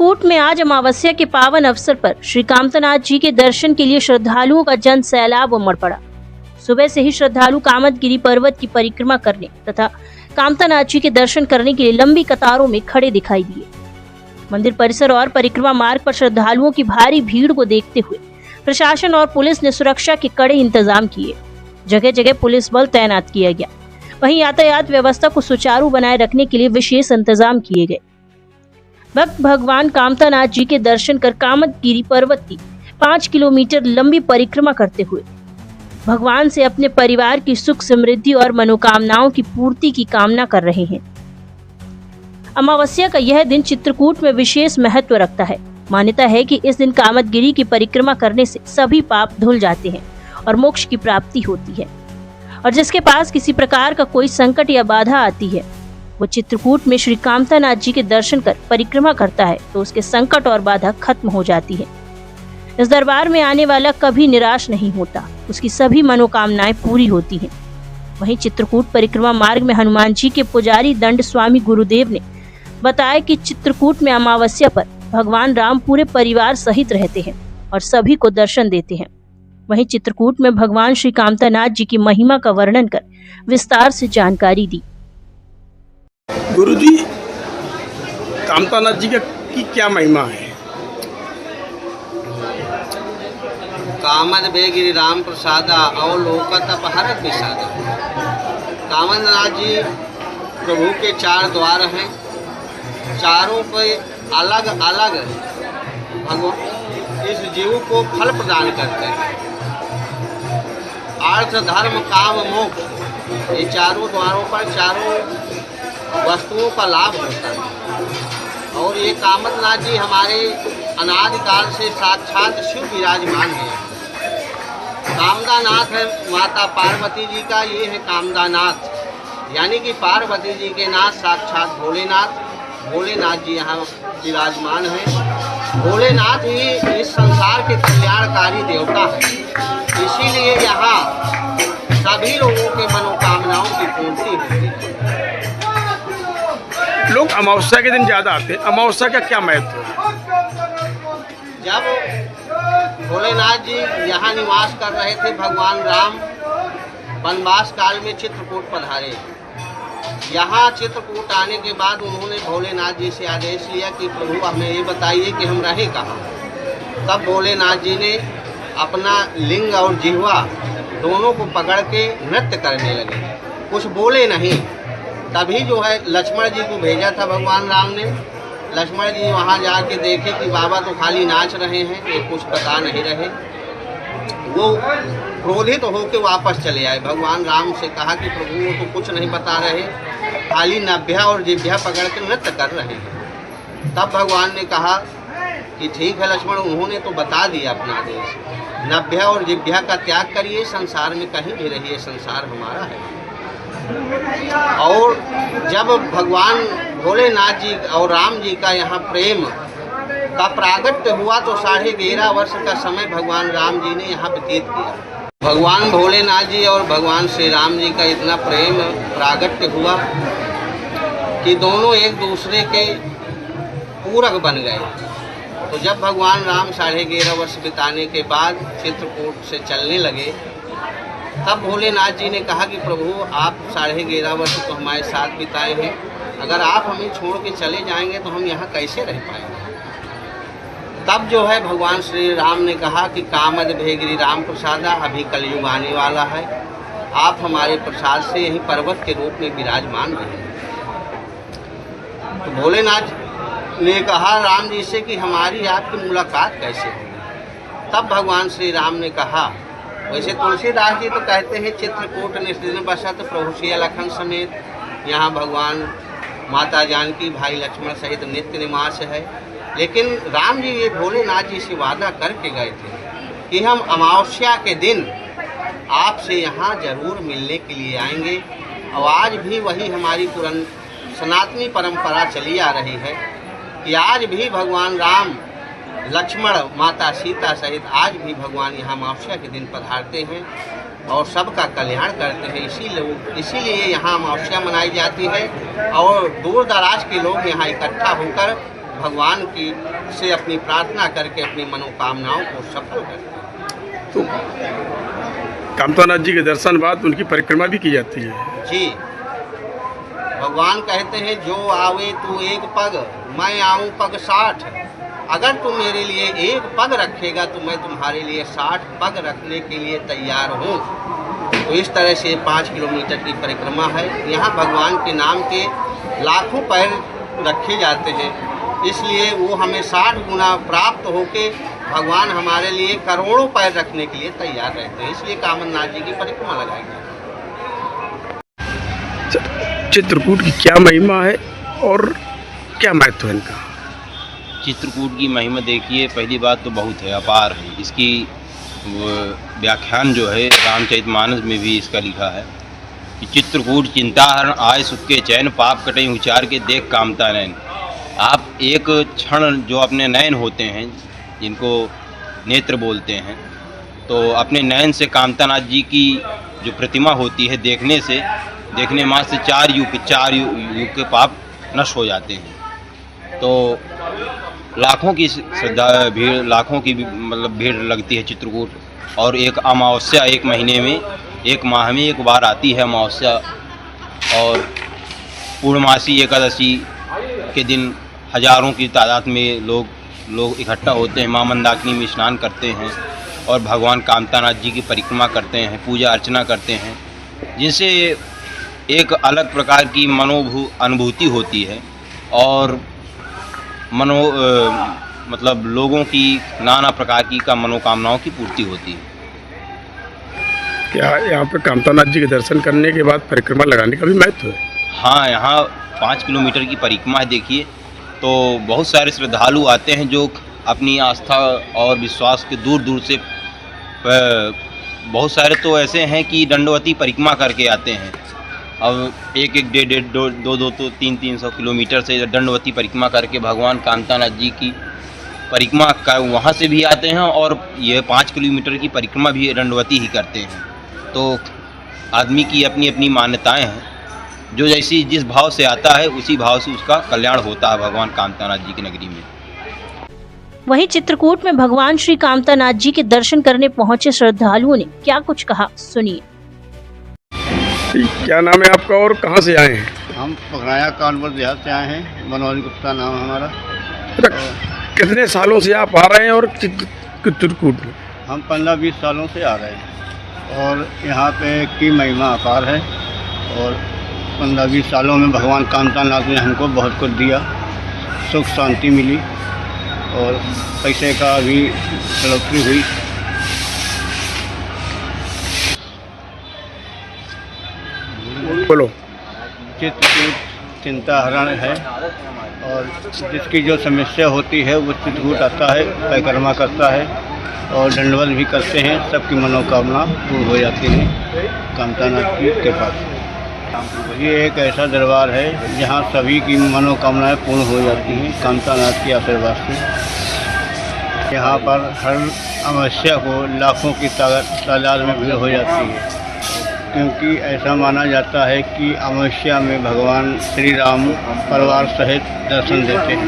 चित्रकूट में आज अमावस्या के पावन अवसर पर श्री कामतानाथ जी के दर्शन के लिए श्रद्धालुओं का जन सैलाब उमड़ पड़ा। सुबह से ही श्रद्धालु कामदगिरी पर्वत की परिक्रमा करने तथा कामतानाथ जी के दर्शन करने के लिए लंबी कतारों में खड़े दिखाई दिए। मंदिर परिसर और परिक्रमा मार्ग पर श्रद्धालुओं की भारी भीड़ को देखते हुए प्रशासन और पुलिस ने सुरक्षा के कड़े इंतजाम किए। जगह जगह पुलिस बल तैनात किया गया। वहीं यातायात व्यवस्था को सुचारू बनाए रखने के लिए विशेष इंतजाम किए गए। भक्त भगवान कामतानाथ जी के दर्शन कर कामदगिरी पर्वत की 5 किलोमीटर लंबी परिक्रमा करते हुए भगवान से अपने परिवार की सुख समृद्धि और मनोकामनाओं की पूर्ति की कामना कर रहे हैं। अमावस्या का यह दिन चित्रकूट में विशेष महत्व रखता है। मान्यता है कि इस दिन कामदगिरी की परिक्रमा करने से सभी पाप धुल जाते हैं और मोक्ष की प्राप्ति होती है। और जिसके पास किसी प्रकार का कोई संकट या बाधा आती है, वो चित्रकूट में श्री कामतानाथ जी के दर्शन कर परिक्रमा करता है तो उसके संकट और बाधा खत्म हो जाती है। इस दरबार में आने वाला कभी निराश नहीं होता, उसकी सभी मनोकामनाएं पूरी होती हैं। वहीं चित्रकूट परिक्रमा मार्ग में हनुमान जी के पुजारी दंड स्वामी गुरुदेव ने बताया कि चित्रकूट में अमावस्या पर भगवान राम पूरे परिवार सहित रहते हैं और सभी को दर्शन देते हैं। वहीं चित्रकूट में भगवान श्री कामतानाथ जी की महिमा का वर्णन कर विस्तार से जानकारी दी। गुरुजी, कामतानाथ जी की क्या महिमा है? कामद बेगिरि राम प्रसादा अवलोकत अपहरत विषादा। कामतानाथ जी प्रभु के 4 द्वार हैं। चारों पे अलग अलग भगवान इस जीव को फल प्रदान करते हैं। अर्थ धर्म काम मोक्ष, ये चारों द्वारों पर चारों वस्तुओं का लाभ होता है। और ये कामतानाथ जी हमारे अनादिकाल से साक्षात शिव विराजमान है। कामदानाथ है माता पार्वती जी का, ये है कामदानाथ, यानी कि पार्वती जी के नाथ साक्षात भोलेनाथ। भोलेनाथ जी यहाँ विराजमान हैं। भोलेनाथ ही इस संसार के कल्याणकारी देवता है, इसीलिए यहाँ सभी लोगों के मनोकामनाओं की पूर्ति होती है। लोग अमावस्या के दिन ज़्यादा आते हैं, अमावस्या का क्या महत्व है? जब भोलेनाथ जी यहाँ निवास कर रहे थे, भगवान राम वनवास काल में चित्रकूट पधारे। यहाँ चित्रकूट आने के बाद उन्होंने भोलेनाथ जी से आदेश लिया कि प्रभु हमें ये बताइए कि हम रहें कहाँ। तब भोलेनाथ जी ने अपना लिंग और जिह्वा दोनों को पकड़ के नृत्य करने लगे, कुछ बोले नहीं। तभी जो है लक्ष्मण जी को भेजा था भगवान राम ने। लक्ष्मण जी वहाँ जाके देखे कि बाबा तो खाली नाच रहे हैं, ये कुछ बता नहीं रहे। वो क्रोधित होकर वापस चले आए। भगवान राम से कहा कि प्रभु वो तो कुछ नहीं बता रहे, खाली नाभ्या और जिह्वा पकड़ के नृत्य कर रहे हैं। तब भगवान ने कहा कि ठीक है लक्ष्मण, उन्होंने तो बता दिया अपना आदेश, नाभ्या और जिह्वा का त्याग करिए, संसार में कहीं भी रहिए, संसार हमारा है। और जब भगवान भोलेनाथ जी और राम जी का यहाँ प्रेम का प्रागट्य हुआ तो 11.5 वर्ष का समय भगवान राम जी ने यहाँ व्यतीत किया। भगवान भोलेनाथ जी और भगवान श्री राम जी का इतना प्रेम प्रागट्य हुआ कि दोनों एक दूसरे के पूरक बन गए। तो जब भगवान राम 11.5 वर्ष बिताने के बाद चित्रकूट से चलने लगे, तब भोलेनाथ जी ने कहा कि प्रभु आप 11.5 वर्ष तो हमारे साथ बिताए हैं, अगर आप हमें छोड़ के चले जाएंगे तो हम यहाँ कैसे रह पाएंगे। तब जो है भगवान श्री राम ने कहा कि कामद बेगिरि राम प्रसादा, अभी कलयुग आने वाला है, आप हमारे प्रसाद से यही पर्वत के रूप में विराजमान रहे। तो भोलेनाथ ने कहा राम जी से कि हमारी आपकी मुलाकात कैसे होगी। तब भगवान श्री राम ने कहा, वैसे तुलसीदास जी तो कहते हैं चित्रकूट निस्दिन बसत प्रभु सिया लखन समेत, यहाँ भगवान माता जानकी भाई लक्ष्मण सहित नित्य निवास है। लेकिन राम जी ये भोलेनाथ जी से वादा करके गए थे कि हम अमावस्या के दिन आपसे यहाँ जरूर मिलने के लिए आएंगे। और आज भी वही हमारी सनातनी परंपरा चली आ रही है कि आज भी भगवान राम लक्ष्मण माता सीता सहित आज भी भगवान यहाँ अमावस्या के दिन पधारते हैं और सबका कल्याण करते हैं। इसीलिए यहाँ अमावस्या मनाई जाती है और दूर दराज के लोग यहाँ इकट्ठा होकर भगवान की से अपनी प्रार्थना करके अपनी मनोकामनाओं को सफल करते हैं। तो कामतानाथ जी के दर्शन बाद उनकी परिक्रमा भी की जाती है। जी, भगवान कहते हैं जो आवे तू एक पग, मैं आऊँ पग 60। अगर तुम मेरे लिए एक पग रखेगा तो मैं तुम्हारे लिए 60 पग रखने के लिए तैयार हूँ। तो इस तरह से 5 किलोमीटर की परिक्रमा है। यहाँ भगवान के नाम के लाखों पैर रखे जाते हैं, इसलिए वो हमें 60 गुना प्राप्त होके भगवान हमारे लिए करोड़ों पैर रखने के लिए तैयार रहते हैं। इसलिए कामतनाथ जी की परिक्रमा लगाई जाती है। चित्रकूट की क्या महिमा है और क्या महत्व है इनका? चित्रकूट की महिमा देखिए, पहली बात तो बहुत है, अपार है। इसकी व्याख्यान जो है रामचरितमानस में भी इसका लिखा है कि चित्रकूट चिंताहरण आय सुख के चैन, पाप कटे उचार के देख कामता नैन। आप एक क्षण जो अपने नयन होते हैं, जिनको नेत्र बोलते हैं, तो अपने नयन से कामतानाथ जी की जो प्रतिमा होती है देखने मात्र से 4 युग के पाप नष्ट हो जाते हैं। तो लाखों की श्रद्धा भीड़, लाखों की मतलब भीड़ लगती है चित्रकूट। और एक अमावस्या, एक महीने में, एक माह में एक बार आती है अमावस्या। और पूर्णमासी एकादशी के दिन हजारों की तादाद में लोग इकट्ठा होते हैं, माँ मंदाकिनी में स्नान करते हैं और भगवान कामतानाथ जी की परिक्रमा करते हैं, पूजा अर्चना करते हैं, जिनसे एक अलग प्रकार की अनुभूति होती है। और मतलब लोगों की नाना प्रकार की मनोकामनाओं की पूर्ति होती है। क्या यहाँ पे कामतानाथ जी के दर्शन करने के बाद परिक्रमा लगाने का भी महत्व है? हाँ, यहाँ 5 किलोमीटर की परिक्रमा है। देखिए, तो बहुत सारे श्रद्धालु आते हैं जो अपनी आस्था और विश्वास के दूर दूर से, बहुत सारे तो ऐसे हैं कि दंडवती परिक्रमा करके आते हैं। अब 1-1, 1.5, 2 तो 300 किलोमीटर से दंडवती परिक्रमा करके भगवान कामतानाथ जी की परिक्रमा कर वहाँ से भी आते हैं, और ये 5 किलोमीटर की परिक्रमा भी दंडवती ही करते हैं। तो आदमी की अपनी अपनी मान्यताएं हैं, जो जैसी जिस भाव से आता है उसी भाव से उसका कल्याण होता है भगवान कामतानाथ जी की नगरी में। वहीं चित्रकूट में भगवान श्री कामतानाथ जी के दर्शन करने पहुंचे श्रद्धालुओं ने क्या कुछ कहा, सुनिए। क्या नाम है आपका और कहाँ से आए हैं? हम पकड़ाया कानपुर देहात से आए हैं। मनोज गुप्ता नाम है हमारा। कितने सालों से आप आ रहे हैं और चित्रकूट में? हम 15-20 सालों से आ रहे हैं और यहाँ पे की महिमा अपार है। और 15-20 सालों में भगवान कामतानाथ ने हमको बहुत कुछ दिया, सुख शांति मिली और पैसे का भी बढ़ोतरी हुई। बोलो। चित्रकूट चिंताहरण है और जिसकी जो समस्या होती है वो चित्रकूट आता है, परिक्रमा करता है और दंडवत भी करते हैं। सबकी मनोकामना पूर्ण हो जाती है कामतानाथ की कृपा से। ये एक ऐसा दरबार है जहाँ सभी की मनोकामनाएं पूर्ण हो जाती हैं कामतानाथ के आशीर्वाद से। यहाँ पर हर अमावस्या को लाखों की तादाद में भीड़ हो जाती है, क्योंकि ऐसा माना जाता है कि अमावस्या में भगवान श्री राम परिवार सहित दर्शन देते हैं।